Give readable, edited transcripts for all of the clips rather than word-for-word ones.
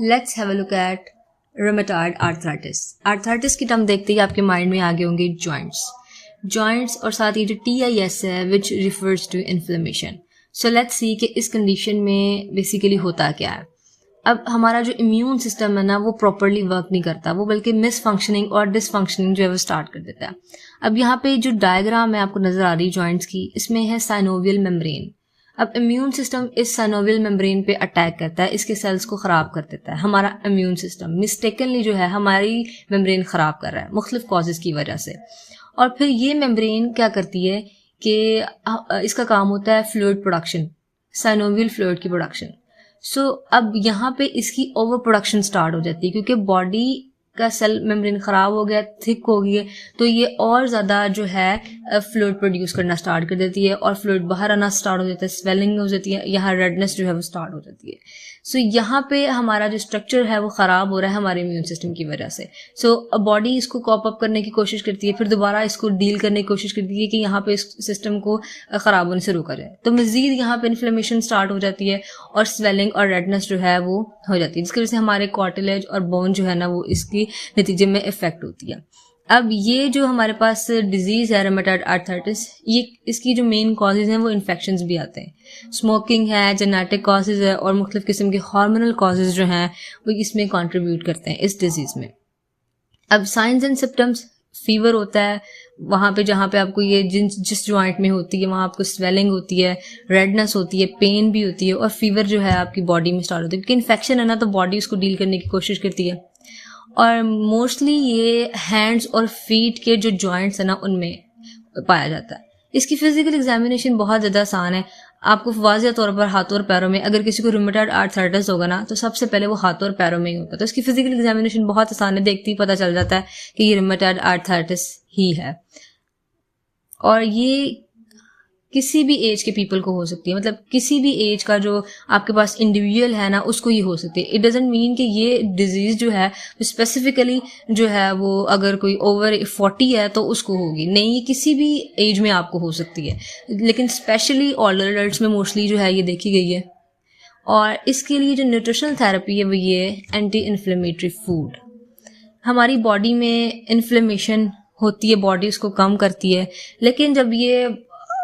Let's have a look at rheumatoid arthritis. Arthritis की term देखते ही आपके माइंड में आगे होंगे जॉइंट्स और साथ ही जो TIS है which refers to inflammation. So let's see कि इस कंडीशन में बेसिकली होता क्या है। अब हमारा जो इम्यून सिस्टम है ना वो प्रॉपरली वर्क नहीं करता, वो बल्कि मिसफंक्शनिंग और डिसफंक्शनिंग जो है वो स्टार्ट कर देता है। अब यहाँ पे जो डायग्राम है आपको नजर आ रही जॉइंट्स की, इसमें है साइनोवियल मेम्ब्रेन। अब इम्यून सिस्टम इस साइनोवियल मेम्ब्रेन पे अटैक करता है, इसके सेल्स को ख़राब कर देता है। हमारा इम्यून सिस्टम मिस्टेकनली जो है हमारी मेम्ब्रेन ख़राब कर रहा है मुख्तलिफ कॉजेज़ की वजह से। और फिर ये मेम्ब्रेन क्या करती है कि इसका काम होता है फ्लूइड प्रोडक्शन, साइनोवियल फ्लूइड की प्रोडक्शन। सो अब यहाँ पे इसकी ओवर प्रोडक्शन स्टार्ट हो जाती है क्योंकि बॉडी का सेल मेम्ब्रेन ख़राब हो गया, थिक हो गई है, तो ये और ज़्यादा जो है फ्लूइड प्रोड्यूस करना स्टार्ट कर देती है और फ्लूइड बाहर आना स्टार्ट हो जाता है, स्वेलिंग हो जाती है, यहाँ रेडनेस जो है वो स्टार्ट हो जाती है। सो यहाँ पे हमारा जो स्ट्रक्चर है वो ख़राब हो रहा है हमारे इम्यून सिस्टम की वजह से। सो बॉडी इसको कॉप अप करने की कोशिश करती है, फिर दोबारा इसको डील करने की कोशिश करती है कि यहाँ पे इस सिस्टम को ख़राब होने से रोका जाए। तो मज़ीद यहाँ पे इन्फ्लेमेशन स्टार्ट हो जाती है और स्वेलिंग और रेडनेस जो है वो हो जाती है, जिसकी वजह से हमारे कार्टिलेज और बोन जो है ना वो इसकी नतीजे में इफेक्ट होती है। अब ये जो हमारे पास डिजीज़ है रूमेटॉइड आर्थराइटिस, ये इसकी जो मेन कॉजेज़ हैं वो इन्फेक्शंस भी आते हैं, स्मोकिंग है, जेनेटिक कॉजेज़ है और मुख्तलिफ किस्म के हार्मोनल कॉजेज़ जो हैं वो इसमें कंट्रीब्यूट करते हैं इस डिजीज़ में। अब साइंस एंड सिम्टम्स, फीवर होता है वहाँ पे जहाँ पे आपको ये जिस जॉइंट में होती है वहाँ आपको स्वेलिंग होती है, रेडनेस होती है, पेन भी होती है और फीवर जो है आपकी बॉडी में स्टार्ट होती है क्योंकि इन्फेक्शन है ना, तो बॉडी उसको डील करने की कोशिश करती है। और मोस्टली ये हैंड्स और फीट के जो जॉइंट्स है ना उनमें पाया जाता है। इसकी फिजिकल एग्जामिनेशन बहुत ज़्यादा आसान है। आपको वाज़िह तौर पर हाथों और पैरों में, अगर किसी को रूमेटॉइड आर्थराइटिस होगा ना तो सबसे पहले वो हाथों और पैरों में ही होता है, तो इसकी फिजिकल एग्जामिनेशन बहुत आसान है, देखते ही पता चल जाता है कि ये रूमेटॉइड आर्थराइटिस ही है। और ये किसी भी एज के पीपल को हो सकती है, मतलब किसी भी एज का जो आपके पास इंडिविजुअल है ना उसको ये हो सकती है। इट डजंट मीन कि ये डिजीज जो है स्पेसिफिकली जो है वो अगर कोई ओवर 40 है तो उसको होगी, नहीं, ये किसी भी एज में आपको हो सकती है, लेकिन स्पेशली ओल्डर एडल्ट्स में मोस्टली जो है ये देखी गई है। और इसके लिए जो न्यूट्रिशनल थेरेपी है वो ये एंटी इन्फ्लेमेटरी फूड। हमारी बॉडी में इन्फ्लेमेशन होती है, बॉडी उसको कम करती है, लेकिन जब ये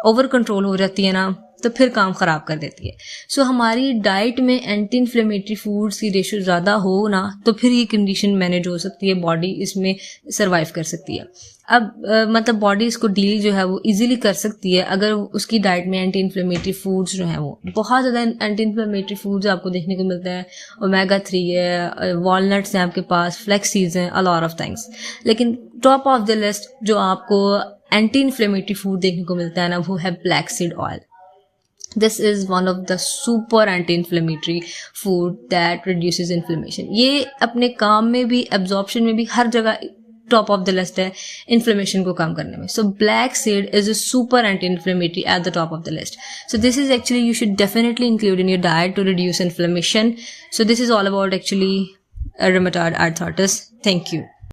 ओवर कंट्रोल हो जाती है ना तो फिर काम ख़राब कर देती है। सो हमारी डाइट में एंटी इन्फ्लेमेटरी फूड्स की रेशो ज़्यादा हो ना तो फिर ये कंडीशन मैनेज हो सकती है, बॉडी इसमें सर्वाइव कर सकती है। अब मतलब बॉडी इसको डील जो है वो इजीली कर सकती है अगर उसकी डाइट में एंटी इन्फ्लेमेटरी फूड्स जो हैं वो बहुत ज़्यादा एंटी इन्फ्लेमेटरी फूड्स आपको देखने को मिलते हैं। ओमेगा 3 है, वॉलनट्स हैं आपके पास, फ्लैक्स सीड्स हैं, अ लॉट ऑफ थिंग्स। लेकिन टॉप ऑफ द लिस्ट जो आपको एंटी इन्फ्लेमेटरी फूड देखने को मिलता है ना वो है black seed oil. This is one of the super anti inflammatory food that reduces inflammation. ये अपने काम में भी, एब्जॉर्प्शन में भी, हर जगह टॉप ऑफ द लिस्ट है इन्फ्लेमेशन को कम करने में। So black seed is a super anti inflammatory at the top of the list. So this is actually you should definitely include in your diet to reduce inflammation. So this is all about actually rheumatoid arthritis. Thank you.